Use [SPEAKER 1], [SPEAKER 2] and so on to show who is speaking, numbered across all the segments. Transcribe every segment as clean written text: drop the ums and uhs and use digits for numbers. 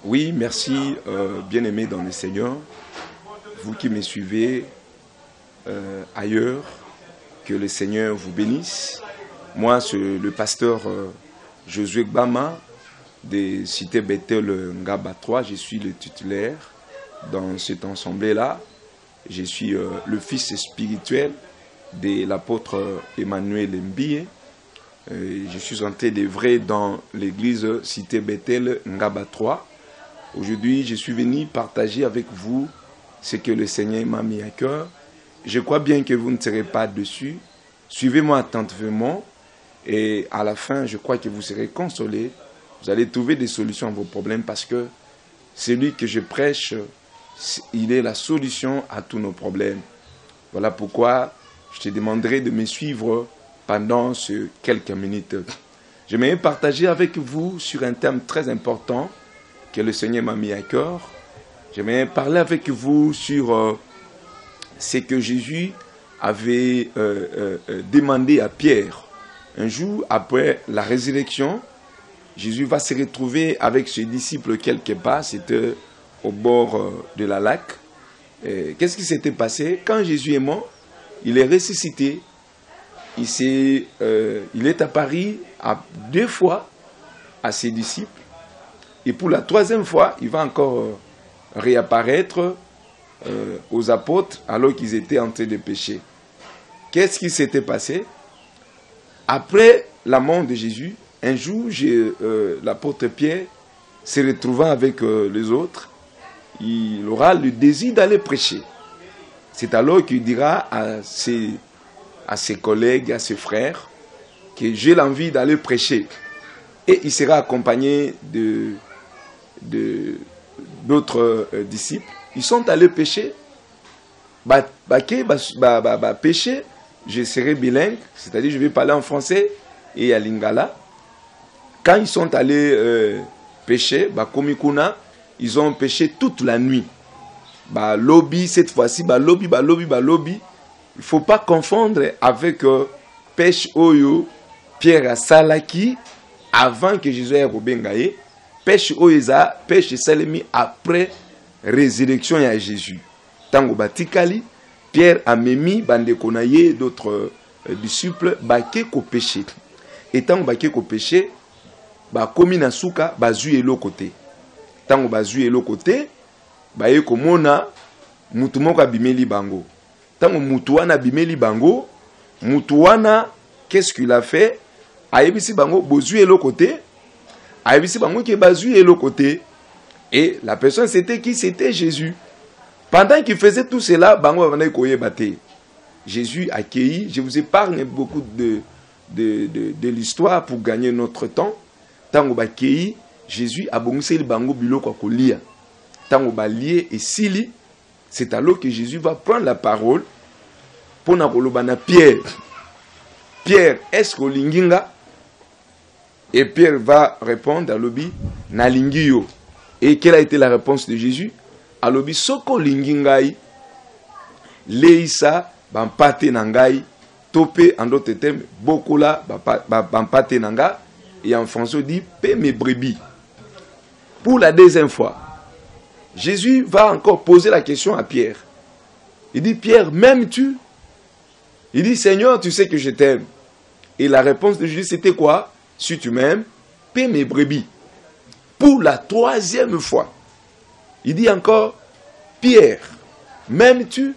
[SPEAKER 1] Oui, merci, bien-aimés dans le Seigneur, vous qui me suivez ailleurs, que le Seigneur vous bénisse. Moi, c'est le pasteur Josué Gbama de Cité Bethel Ngaba 3, je suis le titulaire dans cette assemblée-là. Je suis le fils spirituel de l'apôtre Emmanuel Mbie. Je suis en train d'œuvrer dans l'église Cité Bethel Ngaba 3. Aujourd'hui, je suis venu partager avec vous ce que le Seigneur m'a mis à cœur. Je crois bien que vous ne serez pas dessus. Suivez-moi attentivement et à la fin, je crois que vous serez consolés. Vous allez trouver des solutions à vos problèmes parce que celui que je prêche, il est la solution à tous nos problèmes. Voilà pourquoi je te demanderai de me suivre pendant ces quelques minutes. J'aimerais partager avec vous sur un thème très important que le Seigneur m'a mis à cœur. J'aimerais parler avec vous sur ce que Jésus avait demandé à Pierre. Un jour après la résurrection, Jésus va se retrouver avec ses disciples quelque part, c'était au bord de la lac. Qu'est-ce qui s'était passé? Quand Jésus est mort, il est ressuscité. Il est apparu deux fois à ses disciples. Et pour la troisième fois, il va encore réapparaître aux apôtres alors qu'ils étaient en train de pécher. Qu'est-ce qui s'était passé? Après la mort de Jésus, un jour, l'apôtre Pierre se retrouvant avec les autres, il aura le désir d'aller prêcher. C'est alors qu'il dira à ses collègues, à ses frères, que j'ai l'envie d'aller prêcher. Et il sera accompagné d'autres disciples. Ils sont allés pêcher. Pêcher, je serai bilingue, c'est-à-dire je vais parler en français et à lingala. Quand ils sont allés pêcher, komikuna, ils ont pêché toute la nuit. Lobby, cette fois-ci, lobby. Il ne faut pas confondre avec pêche oyo, Pierre Salaki, avant que Jésus ait Robengaye. Pêche oeza, pêche salemi après résurrection à Jésus. Tango batikali, Pierre a memi bandekonaye d'autres disciples baké ko péché. Et tango baké ko péché, komi na suka bazui elo côté. Tango bazui elo côté, baye komona mutu moko abimeli bango. Tango mutu wana abimeli bango, mutu wana qu'est-ce qu'il a fait? Ayebisi bango bozui elo côté. Ayebisi bango ki bazui elo côté. Et la personne c'était qui? C'était Jésus. Pendant qu'il faisait tout cela, bango vanay koye bate. Jésus accueilli. Je vous épargne beaucoup de l'histoire pour gagner notre temps. Tango bakei, Jésus a bonguseli bango biloko kolia. Tango balie et sili, c'est alors que Jésus va prendre la parole pour na kolobana Pierre. Pierre, est-ce que linginga? Et Pierre va répondre à l'obi na lingio. Et quelle a été la réponse de Jésus? À l'obi soko lingingai leisa bampate nangai topé en d'autres termes bokola bampate nanga. Et en français, on dit « paie mes brebis ». Pour la deuxième fois, Jésus va encore poser la question à Pierre. Il dit « Pierre, m'aimes-tu » Il dit « Seigneur, tu sais que je t'aime ». Et la réponse de Jésus, c'était quoi? « Si tu m'aimes, paie mes brebis ». Pour la troisième fois, il dit encore « Pierre, m'aimes-tu »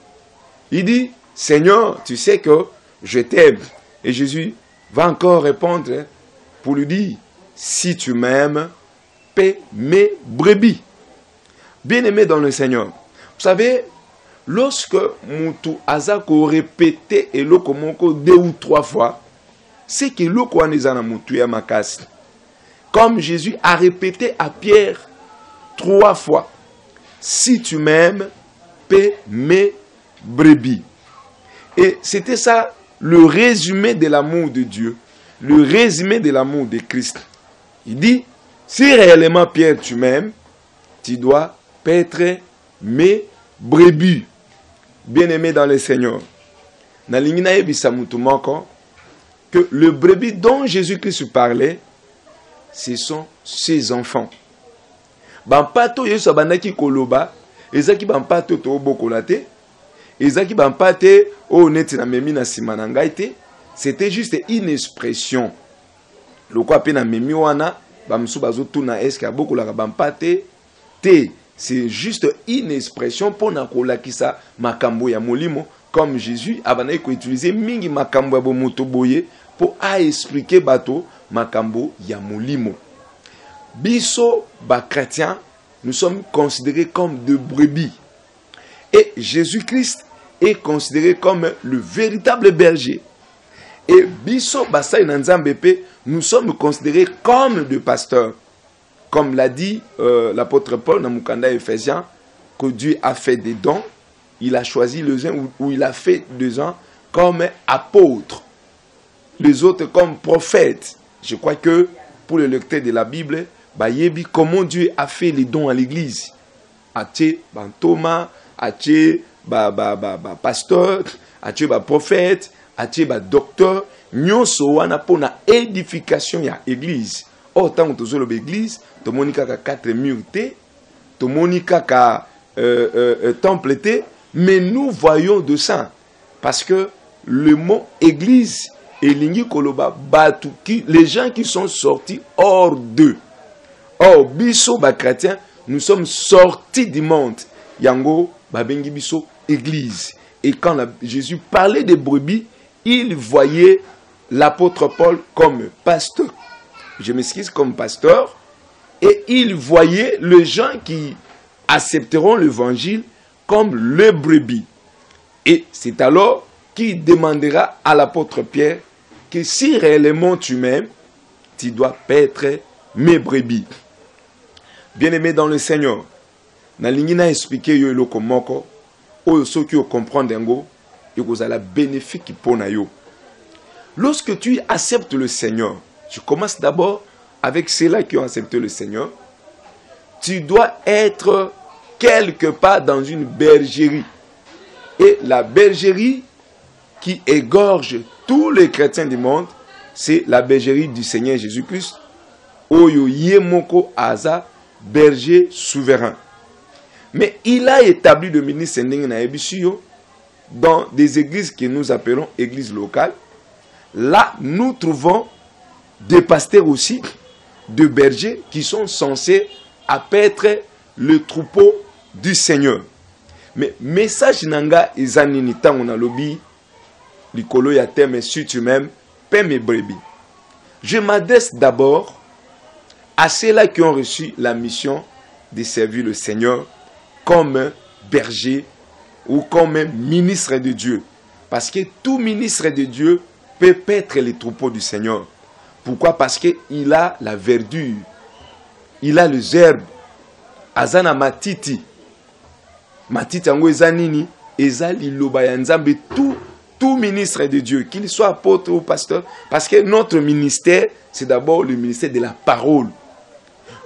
[SPEAKER 1] Il dit « Seigneur, tu sais que je t'aime ». Et Jésus va encore répondre pour lui dire, si tu m'aimes, paie mes brebis. Bien-aimé dans le Seigneur. Vous savez, lorsque Moutou Azako répétait et lokomoko 2 ou 3 fois, c'est que loko anezana Moutou Yamakasi. Comme Jésus a répété à Pierre 3 fois, si tu m'aimes, paie mes brebis. Et c'était ça le résumé de l'amour de Dieu. Le résumé de l'amour de Christ. Il dit, si réellement Pierre tu m'aimes, tu dois paître mes brebis. Bien-aimé dans le Seigneur. Que le brebis dont Jésus-Christ parlait, ce sont ses enfants. Bampato Yesu abandaki koloba, ezaki bampato to bokola te, ezaki bampate o neti na memi na sima na ngai te, c'était juste une expression. Le quoi pe na memi wana, bamsu bazotuna eske abokola bampate te, c'est juste une expression pour na kolakisa makambo ya molimo, comme Jésus abandaki ko utiliser mingi makambo ya bomoto boye pour expliquer bato makambo ya molimo. Biso ba chrétiens, nous sommes considérés comme de brebis. Et Jésus-Christ est considéré comme le véritable berger. Et biso basai na Nzambe pe, nous sommes considérés comme des pasteurs. Comme l'a dit l'apôtre Paul dans Mukanda Ephésiens, que Dieu a fait des dons, il a choisi les uns ou il a fait des uns comme apôtres, les autres comme prophètes. Je crois que pour le lecteur de la Bible, bayebi comment Dieu a fait les dons à l'église. Atie ban Thomas, atie ba pasteur, atie ba prophète, atie ba docteur, nyonso wana pona édification ya église. Autant que tozolo l'église, to monika ka 4 murs te, to monika ka temple te, mais nous voyons de ça parce que le mot église et lingi koloba batuki, les gens qui sont sortis hors d'eux. Or, biso ba chrétien, nous sommes sortis du monde. Yango, babengi biso église. Et quand Jésus parlait des brebis, il voyait l'apôtre Paul comme pasteur. Je m'excuse, comme pasteur. Et il voyait les gens qui accepteront l'évangile comme les brebis. Et c'est alors qu'il demandera à l'apôtre Pierre que si réellement tu m'aimes, tu dois paître mes brebis. Bien-aimé dans le Seigneur, nalingi na expliquer yo eloko moko oyo soki o comprendre ngo ekozala bénéfique pour na yo. Lorsque tu acceptes le Seigneur, tu commences d'abord avec ceux-là qui ont accepté le Seigneur. Tu dois être quelque part dans une bergerie. Et la bergerie qui égorge tous les chrétiens du monde, c'est la bergerie du Seigneur Jésus-Christ. Oyo yemoko aza berger souverain. Mais il a établi le ministère dans des églises que nous appelons églises locales. Là, nous trouvons des pasteurs aussi, de bergers qui sont censés paître le troupeau du Seigneur. Mais message nanga ezanini tango na lobi likolo ya terme si tu m'aimes, paie mes brebis. Je m'adresse d'abord à ceux-là qui ont reçu la mission de servir le Seigneur comme berger ou comme ministre de Dieu. Parce que tout ministre de Dieu peut paître les troupeaux du Seigneur. Pourquoi? Parce qu'il a la verdure, il a les herbes. Azana matiti. Matiti ango ezanini, ezali loba ya Nzambe, tout ministre de Dieu, qu'il soit apôtre ou pasteur, parce que notre ministère, c'est d'abord le ministère de la parole.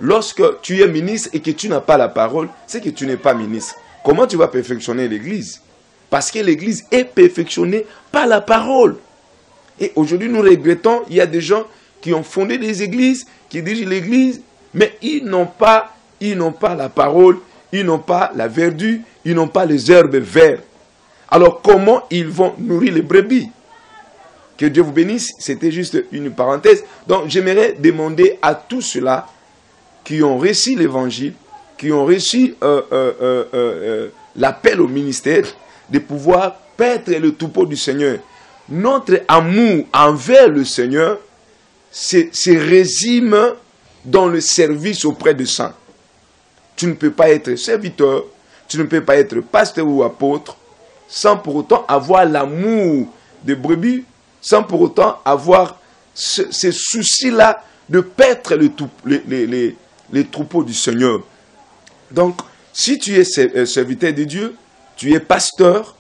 [SPEAKER 1] Lorsque tu es ministre et que tu n'as pas la parole, c'est que tu n'es pas ministre. Comment tu vas perfectionner l'église? Parce que l'église est perfectionnée par la parole. Et aujourd'hui, nous regrettons, il y a des gens qui ont fondé des églises, qui dirigent l'église, mais ils n'ont pas la parole, ils n'ont pas la verdure, ils n'ont pas les herbes vertes. Alors comment ils vont nourrir les brebis? Que Dieu vous bénisse, c'était juste une parenthèse. Donc j'aimerais demander à tous ceux-là qui ont reçu l'évangile, qui ont reçu l'appel au ministère, de pouvoir paître le troupeau du Seigneur. Notre amour envers le Seigneur se résume dans le service auprès des saints. Tu ne peux pas être serviteur, tu ne peux pas être pasteur ou apôtre sans pour autant avoir l'amour des brebis, sans pour autant avoir ce souci-là de paître les troupeaux du Seigneur. Donc, si tu es serviteur de Dieu, tu es pasteur,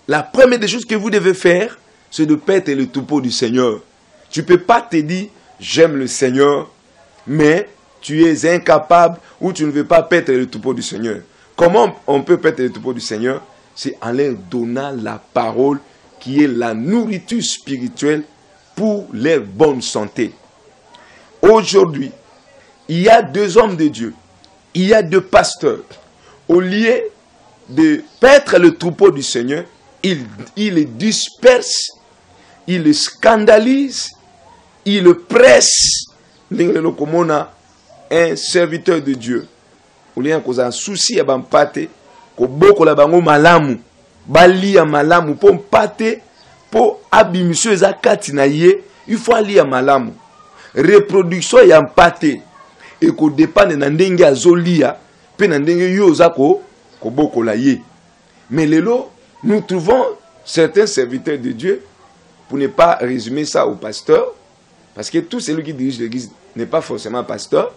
[SPEAKER 1] la première des choses que vous devez faire, c'est de paître le troupeau du Seigneur. Tu ne peux pas te dire, j'aime le Seigneur, mais tu es incapable ou tu ne veux pas paître le troupeau du Seigneur. Comment on peut paître le troupeau du Seigneur? C'est en leur donnant la parole qui est la nourriture spirituelle pour leur bonne santé. Aujourd'hui, il y a deux hommes de Dieu il y a deux pasteurs. Au lieu de paître le troupeau du Seigneur, il le disperse, il le scandalise, il le presse. Un serviteur de Dieu. Au lieu de un souci à bampate, ko boko la bango malamu, bali ya malamu, pour mpate, pour abimisyo zakati na ye, il faut ali ya malamu. Reproduction ya mpate, et ko dépende na ndenge azolia, pe na ndenge yo zako, ko boko la ye. Mais lelo, nous trouvons certains serviteurs de Dieu, pour ne pas résumer ça au pasteur, parce que tout celui qui dirige l'église n'est pas forcément pasteur.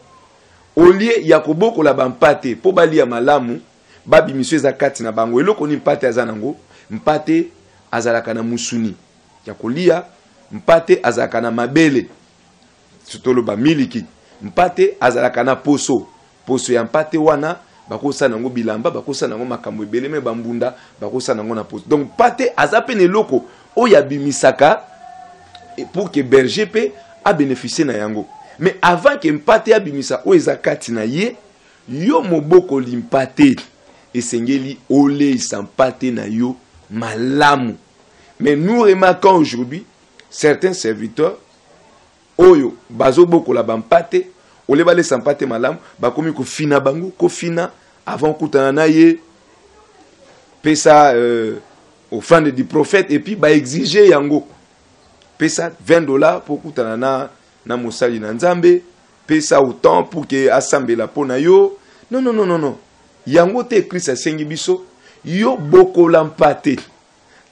[SPEAKER 1] Au lieu ya koboko la bampate po bali ya malamu babi miswe zakati na bango eloko ni mpate azanango mpate azalaka na musuni ya kolia mpate azalaka na mabele sutolo ba miliki mpate azalaka na poso ya mpate wana bakosa nango bilamba bakosa nango makambo ebele me bambunda bakosa nango na poso donc mpate azapene loko oya bimisaka pour que berger pe a bénéficier na yango. Mais avant que mpate abimisa o ezakati na ye, yo moboko limpate esengeli ole isampate na yo malamu. Mais nous remarquons aujourd'hui certains serviteurs oyo bazo boko la bampate ole bale sampate malamu bakomi ko fina bango ko fina avant kutana na ye pesa offrande du prophète et puis ba exiger yango pesa $20 pour kutana na mosali na nzambe pesa autant pour que assemble la pona yo non yango te Christ asengi biso yo bokola mpate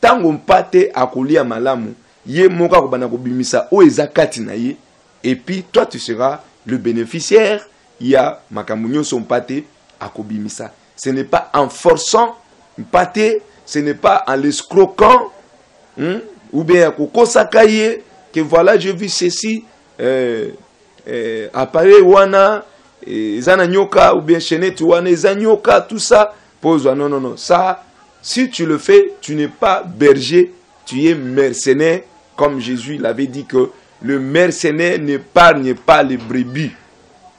[SPEAKER 1] tango mpate akolia malamu ye moka ko bana ko bimisa o ezakati na ye et puis toi tu seras le bénéficiaire ya makambo nyonso mpate akobimisa. Ce n'est pas en forçant mpate, ce n'est pas en l'escroquant ou bien kokosakaye que voilà je vis ceci appareil wana zana nyoka ou bien chenette wana zanyoka tout ça pose non ça si tu le fais tu n'es pas berger, tu es mercenaire comme Jésus l'avait dit que le mercenaire n'épargne pas les brebis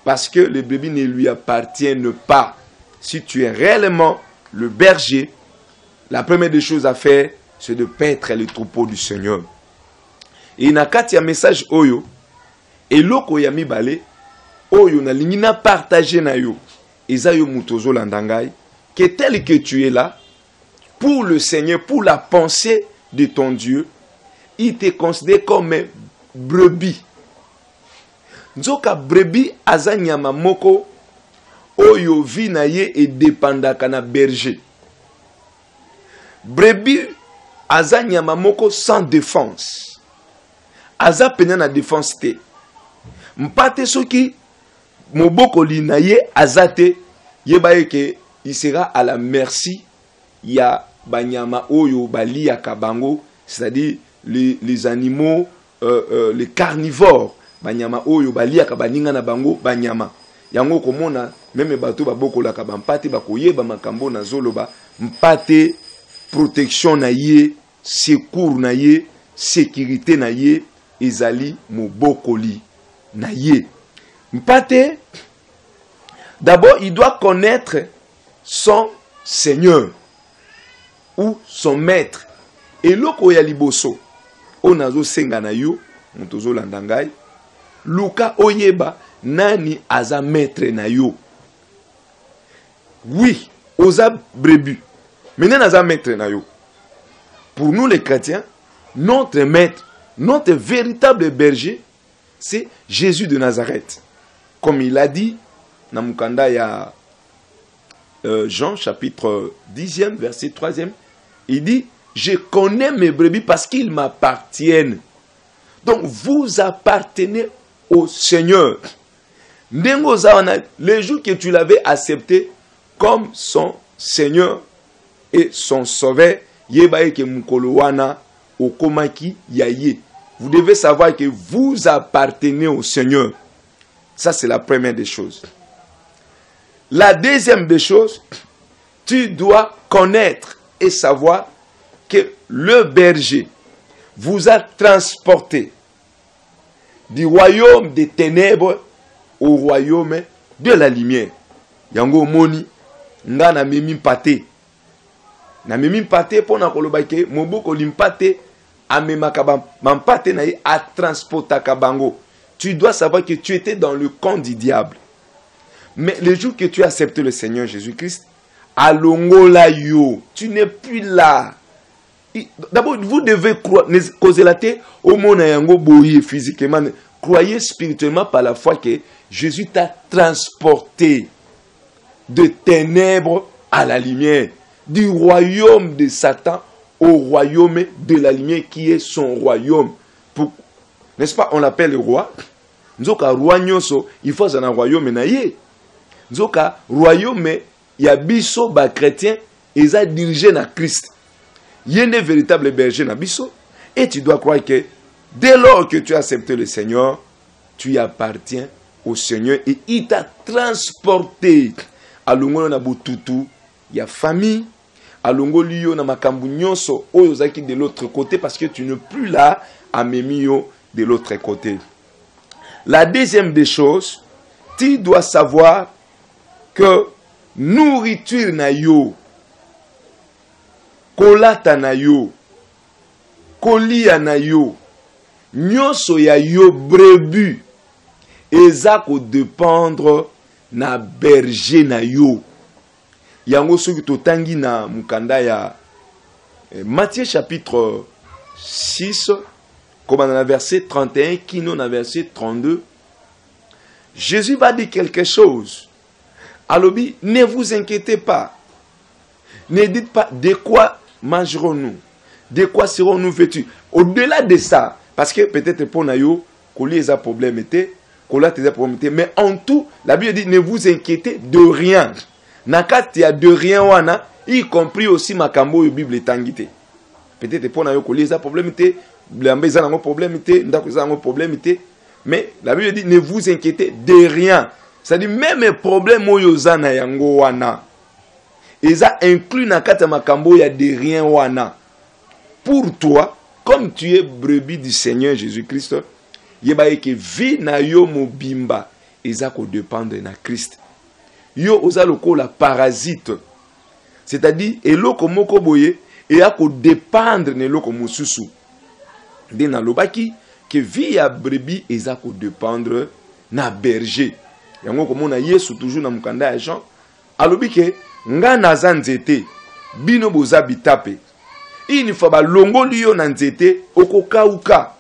[SPEAKER 1] parce que les brebis ne lui appartiennent pas. Si tu es réellement le berger, la première des choses à faire c'est de paître le troupeau du Seigneur. Et nakati ya message oyo eloko ya mibale oyo na lingina partager na yo eza yo mutozo landangai que tel que tu es là pour le Seigneur, pour la pensée de ton Dieu, il te considère comme brebis. Nzoka brebis aza nyama moko oyo vi na ye e dépendaka na berger. Brebis aza nyama moko sans défense. Aza pena na défense te. Mpate soki moboko li na ye azate yebaye ke il sera à la merci ya banyama oyo bali ya kabango, c'est-à-dire les animaux les carnivores banyama oyo bali ya kabaninga na bango banyama yango komona même bato baboko la kabampate bakoyeba makambo na zoloba mpate protection na ye secours na ye sécurité na ye ezali mobokoli na ye. Mpate, d'abord, il doit connaître son Seigneur ou son maître. Et loko ya liboso, onazo senga na yo, montozo landangai, luka oyeba, nani aza maître na yo. Oui, oza brebis, mais nani aza maître na yo. Pour nous les chrétiens, notre maître, notre véritable berger, c'est Jésus de Nazareth. Comme il a dit, dans Mukanda, il y a Jean chapitre 10e, verset 3e, il dit, je connais mes brebis parce qu'ils m'appartiennent. Donc vous appartenez au Seigneur. Les jours que tu l'avais accepté comme son Seigneur et son Sauveur, yebaeke mukolowana okomaki yaye. Vous devez savoir que vous appartenez au Seigneur. Ça, c'est la première des choses. La deuxième des choses, tu dois connaître et savoir que le berger vous a transporté du royaume des ténèbres au royaume de la lumière. yango moni nga na memi mpate. Na memi mpate pona koloba ke moboko limpate amemaka mampate na ye a transportaka bango. Tu dois savoir que tu étais dans le camp du diable. Mais le jour que tu as accepté le Seigneur Jésus-Christ, alongola yo, tu n'es plus là. D'abord, vous devez croire, causer la tête au monde yango boye physiquement. Croyez spirituellement par la foi que Jésus t'a transporté de ténèbres à la lumière, du royaume de Satan au royaume de la lumière qui est son royaume. N'est-ce pas, on l'appelle le roi. Nzoka roi nyonso, il faut un royaume naye. Nzoka royaume ya biso ba chrétien, ils a dirigé na Christ. Il y a un véritable berger na biso. Et tu dois croire que dès lors que tu as accepté le Seigneur, tu appartiens au Seigneur et il t'a transporté. Alongo na bututu, il y a famille. Alongo liyo na makambu nyonso oyozaki de l'autre côté parce que tu n'es plus là à memio de l'autre côté. La deuxième des choses, tu dois savoir que nourriture na yo, kolata na yo, kolia na yo, nyonso ya yo brebis, eza ko dépendre na berger na yo. Yango soki totangi na mukanda ya Matthieu chapitre 6, comme dans le verset 31, qui nous dans le verset 32, Jésus va dire quelque chose. Alobi, ne vous inquiétez pas. Ne dites pas de quoi mangerons-nous, de quoi serons-nous vêtus. Au-delà de ça, parce que peut-être pour Nayo, Koli les a problème était, Kola tes problème était, mais en tout, la Bible dit ne vous inquiétez de rien. Nakat ya de rien wana, y compris aussi makambo yo Bible tangité. Peut-être pour Nayo Koli les a problème était, Blambeza n'a problème était, Ndakuza n'a problème était, mais la Bible dit ne vous inquiétez de rien. C'est-à-dire même un problème oyoza na yango wana. Ils a inclus na kata makambo ya de rien wana. Pour toi, comme tu es brebis du Seigneur Jésus-Christ, yeba que vie na yo mobimba, ils a ko dépendre na Christ. Yo oza loko la parasite. C'est-à-dire eloko moko boye et a ko dépendre na eloko mosusu. De na lobaki que vie ya brebis ils a ko dépendre na berger. Yango komona Yesu toujours na mukanda ya Jean alobi ke nga naza nzete bino boza bitape ini fa ba longoli yo na nzete okokauka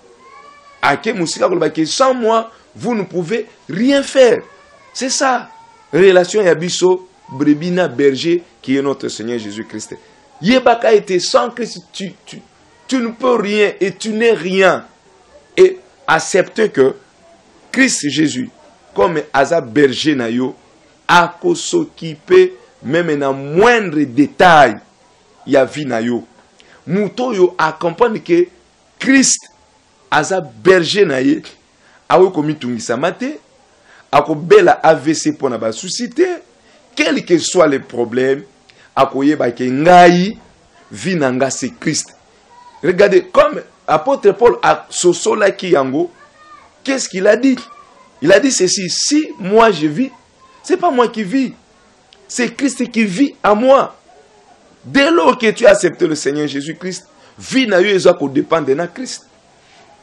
[SPEAKER 1] ake musika koloba ke sans moi vous ne pouvez rien faire. C'est ça relation ya biso brebis na berger qui est notre Seigneur Jésus-Christ. Yebaka été sans Christ tu ne peux rien et tu n'es rien. Et accepte que Christ Jésus comme aza berger na yo, a ko s'occuper même na moindre détail ya vie na yo. Mouto yo a comprendre que Christ aza berger na ye, a we komi tungisa mate, a ko bela AVC pour na ba suscité, quel que soit le problème, a ko yeba ke ngai vie na nga c'est Christ. Regardez comme apôtre Paul a sosola ki yango, qu'est-ce qu'il a dit? Il a dit ceci, si moi je vis, ce n'est pas moi qui vis, c'est Christ qui vit à moi. Dès lors que tu as accepté le Seigneur Jésus-Christ, vie na yo ezo ko dépendre na Christ.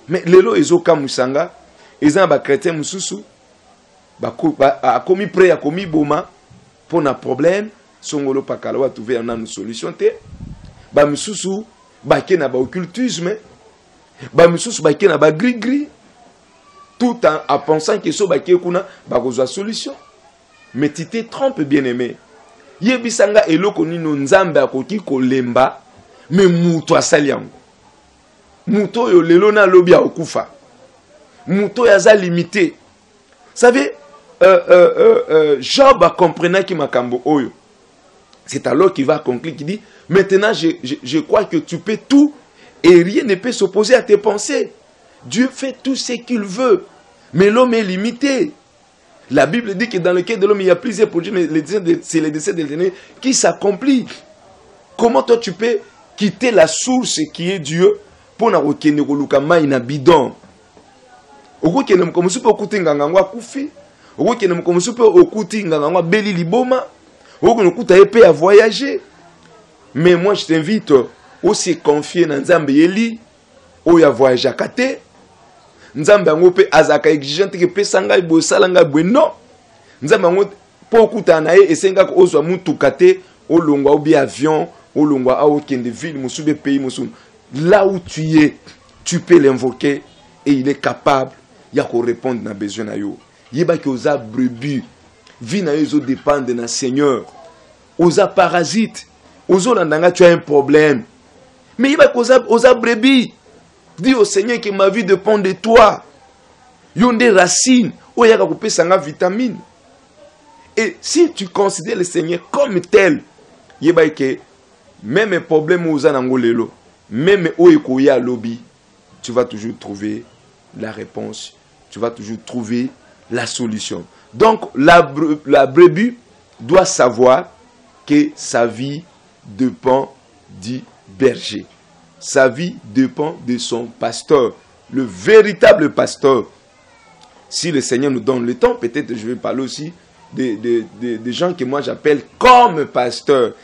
[SPEAKER 1] Mais lelo ezo ka musanga, ezo ba chrétien mususu, ba komi prêt a komi boma pour na problème, songolo pakala wa trouver une solution te. Ba mususu ba ke na ba occultisme, ba mususu ba ke na ba gris-gris. Tout en pensant que ce bakekuna bakozwa solution. Mais tu te trompes, bien-aimé. Yebisanga eloko nino nzambe akoki kolemba, mais muto asali yango. Muto yo lelo na lobi akufa. Muto yaza limité. Vous savez, Job a compris qui makambo oyo. C'est alors qu'il va conclure, qu'il dit, maintenant je crois que tu peux tout et rien ne peut s'opposer à tes pensées. Dieu fait tout ce qu'il veut, mais l'homme est limité. La Bible dit que dans le cœur de l'homme, il y a plusieurs produits, mais c'est le dessein de l'Éternel qui s'accomplit. Comment toi tu peux quitter la source qui est Dieu pour na okene koluka mai na bidon? Okokene comme si peut écouter ngangangwa kufi, okoki na mokomosu pe okuti nganga beli liboma, okoki okuta épée à voyager. Mais moi je t'invite aussi confier dans Nzambe yeli o ya voyager kate. Nzambe ngo pe azaka exigeante ke pe sanga bo salanga bueno. Nzambe ngo po okuta na ye esenga ko ozwa mutu kate o longwa ou bien avion, o longwa a okende ville musu be pays musu. Là où tu es, tu peux l'invoquer et il est capable ya ko répondre na besoin na yo. Yeba ki oza brebis, vie na yo dépend de na Seigneur. Oza parasite, ozo landanga tu as un problème. Mais yeba ki oza brebis. Dis au Seigneur que ma vie dépend de toi. Yon des racines, oyaka couper sanga vitamine. Et si tu considères le Seigneur comme tel, yeba ki même un problème oza nangolelo, même oyekoya lobby, tu vas toujours trouver la réponse, tu vas toujours trouver la solution. Donc la brebis doit savoir que sa vie dépend du berger. Sa vie dépend de son pasteur, le véritable pasteur. Si le Seigneur nous donne le temps, peut-être je vais parler aussi des gens que moi j'appelle comme pasteurs.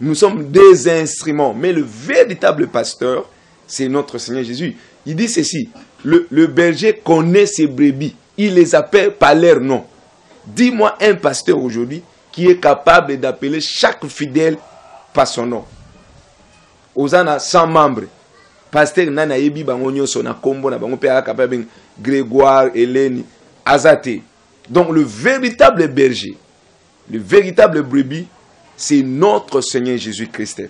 [SPEAKER 1] Nous sommes des instruments, mais le véritable pasteur, c'est notre Seigneur Jésus. Il dit ceci, le berger connaît ses brebis, il les appelle par leur nom. Dis-moi un pasteur aujourd'hui qui est capable d'appeler chaque fidèle par son nom. Ozana 100 membres. Pasteur nana yebi bango nyoso na kombo na bango pe capable Grégoire, Hélène, Azate. Donc le véritable berger, le véritable brebis, c'est notre Seigneur Jésus-Christ.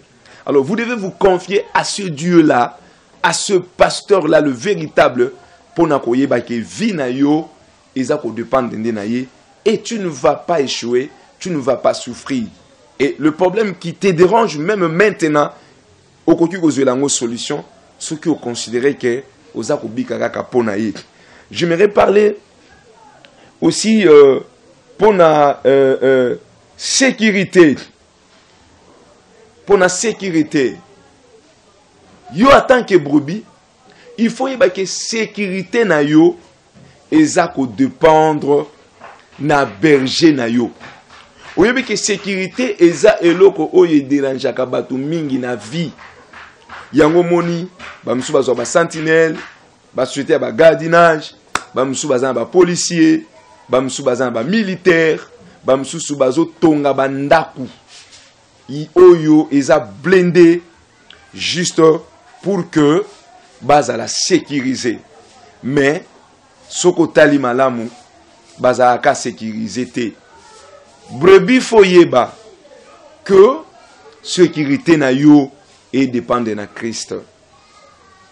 [SPEAKER 1] Alors vous devez vous confier à ce Dieu-là, à ce pasteur-là, le véritable, pour n'akoye ba ke vi na yo, ezako dépendre de na ye, et tu ne vas pas échouer, tu ne vas pas souffrir. Et le problème qui te dérange même maintenant, au côté de la solution, ce que vous considérez que ozako bikaka kapona ye. J'aimerais parler aussi pour la sécurité. Pour la sécurité. Yo en tant que brebis, il faut que sécurité na yo ezako dépendre na berger na yo. Oyebi que sécurité eza eloko oye dérangeaka bato mingi na vie. Yango moni ba musu bazwa ba sentinelle, ba société ba gardinage, ba musu bazana ba policier, ba musu bazana ba militaire, ba musu bazo tonga ba ndaku. Oyo eza blindé juste pour que baza la sécuriser. Mais soko tali malamu baza ka sécuriser te. Brebis foyeba que sécurité na yo et dépend de na Christ.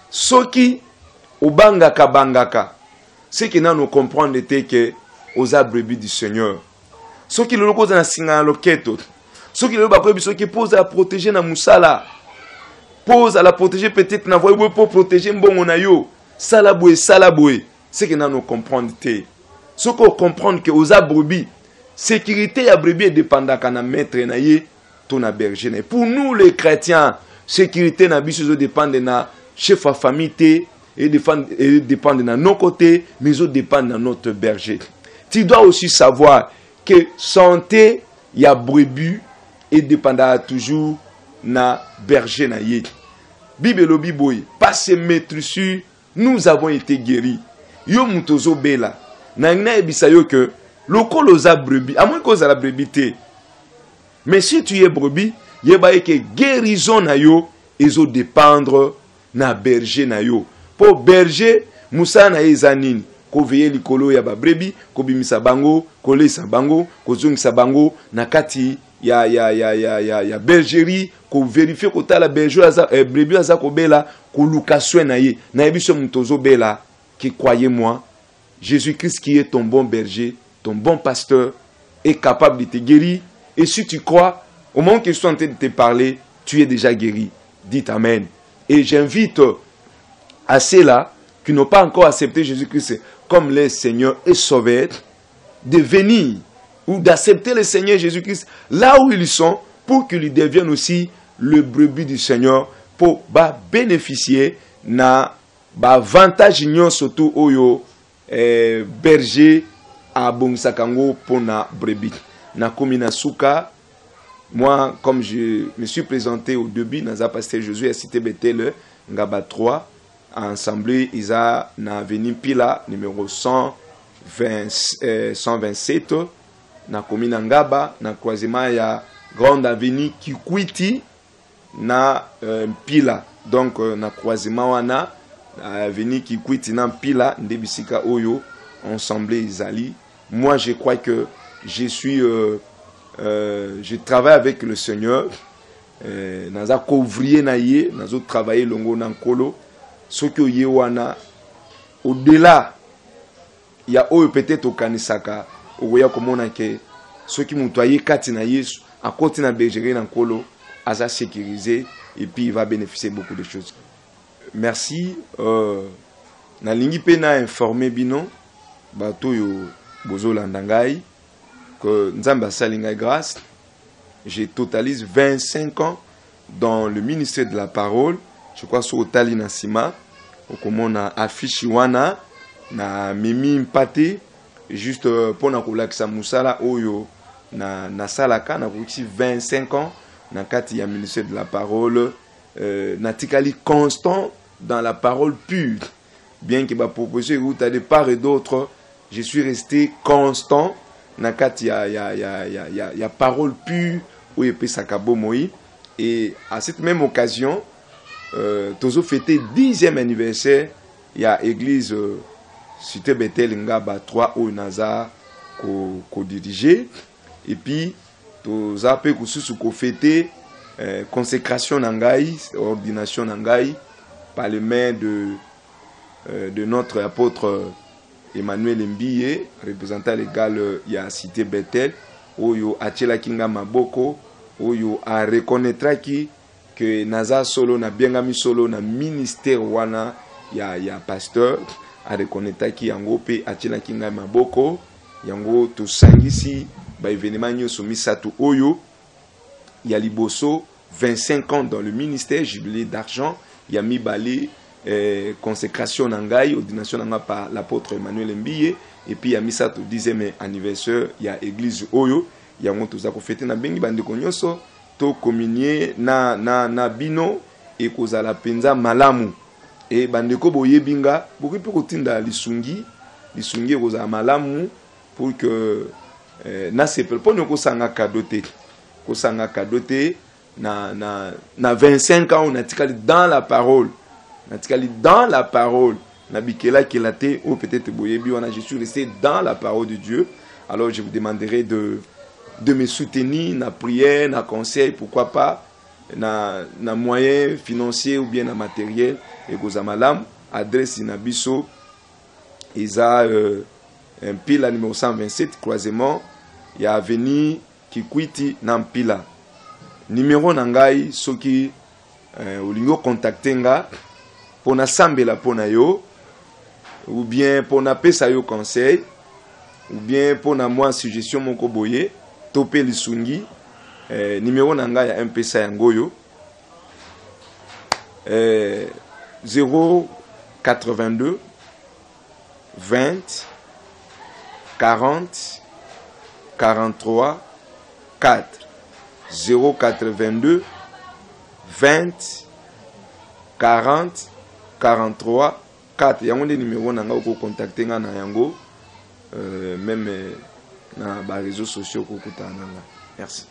[SPEAKER 1] Soki obangaka bangaka, c'est que nous comprendre que oza brebis du Seigneur. Soki le loko na singa loketo, soki le ba brebis soki pose à protéger na musala, pose à la protéger peut-être na voie pour protéger mbongo na yo, salaboué, c'est que nous comprendre te. Soko comprendre que oza brebis, sécurité à brebis est dépendant na maître na ye, ton berger. Pour nous les chrétiens, sécurité na biso dépend de na chef à famille et dépend de nos côtés, mais ils dépendent de notre berger. Tu dois aussi savoir que santé ya brebis et dépendant toujours na berger na ye. Bible lobi boy, pas se mettre sur, nous avons été guéris. Yo mutozo bela. Na ngna ebisa yo que lokolo za brebis, à moins cause à la brebis te. Mais si tu es brebis, yeba que guérison na yo ezo dépendre na berger na yo. Pour berger, musa na ezanine, ko veye likolo ya ba brebis, ko bimisa bango, ko lesa bango, ko zungisa bango na kati ya bergerie, ko vérifier ko ta la berger brebis aza ko bela, ko lukaswe na ye. Na ebiso mutozo bela, qui croyez-moi, Jésus-Christ qui est ton bon berger, ton bon pasteur, est capable de te guérir. Et si tu crois, au moment que je suis en train de te parler, tu es déjà guéri. Dites Amen. Et j'invite à ceux-là qui n'ont pas encore accepté Jésus-Christ comme leur Seigneur et Sauveur, de venir ou d'accepter le Seigneur Jésus-Christ là où ils sont pour qu'ils deviennent aussi le brebis du Seigneur pour bénéficier na avantage surtout oyo berger abongisaka ngo pona brebis. Na komina suka, moi comme je me suis présenté au début naza pasteur Josué à Cité Bethel ngaba 3 ensemble isa na avenue Pila numéro 127 na komina ngaba na croisement ya grande avenue Kikwiti na Pila. Donc na croisement wana avenue Kikwiti na Pila ndebisika oyo ensemble izali. Moi je crois que je suis je travaille avec le Seigneur. Naza couvrier na ye, nazo travailler longo na nkolo. Soki oye wana au-delà il y a oyo peut-être okanisaka oya komona ke soki mutu aye kati na Yesu à côté na bergerie na nkolo aza sécurisé et puis il va bénéficier beaucoup de choses. Merci. Na lingi pe na informer bino bato yo bozolanda ngai que Nzambe asali ngai grâce. Je totalise 25 ans dans le ministère de la parole. Je crois sur Otali Nasima comme na affiche wana na mimi mpate juste pour na kolakisa musala oyo na salaka na kuki 25 ans na kati ya ministère de la parole na tikali constant dans la parole pure. Bien que ba proposé route de part et d'autre, je suis resté constant na kati ya parole pure où il peut sakabo moi. Et à cette même occasion tozo fêté 10e anniversaire il y a église Cité Bethel ngaba 3 au Naza ko diriger et puis toza pe kususu ko fêter consécration nangai, ordination nangai par les mains de notre apôtre Emmanuel Mbiye, représentant légal ya Cité Bethel, oyo achela kinga maboko, oyo a reconnaîtra ki que naza solo na biengami solo na ministère wana ya pasteur, a reconnaîtra ki yango pe achela kinga maboko, yango to sangisi ba événement nyoso misatu oyo ya liboso 25 ans dans le ministère, jubilé d'argent, ya mibale consécration nangai, ordination nanga par l'apôtre Emmanuel Mbiye, et puis ya misato 10e anniversaire ya église oyo ya moto za ko fêter na bengi bande konyoso to communier na bino et kozala penza malamu et bande ko boyebinga boki pe kotinda lisungi kozala malamu pour que na sepel pour ko sanga kadote na 25 ans on a tikali dans la parole. Na bikela kelate ou peut-être boyebi wana je suis resté dans la parole de Dieu. Alors je vous demanderai de me soutenir na prière, na conseil, pourquoi pas na moyen financier ou bien na matériel et gozamalam adresse inabiso isa un pila numéro 127 croisement ya avenue Kikwiti na Mpila. Numéro nangai soki olingo contacter nga pona sambela pona yo ou bien pona pesa yo conseil ou bien pona moi suggestion moko boye topé lisungi numéro nanga ya mpesa yango yo 082 20 40 43 4 082 20 40 43 4 yango nde numéro nanga oko contacter nga na yango même na ba réseaux sociaux ko kutana. Merci.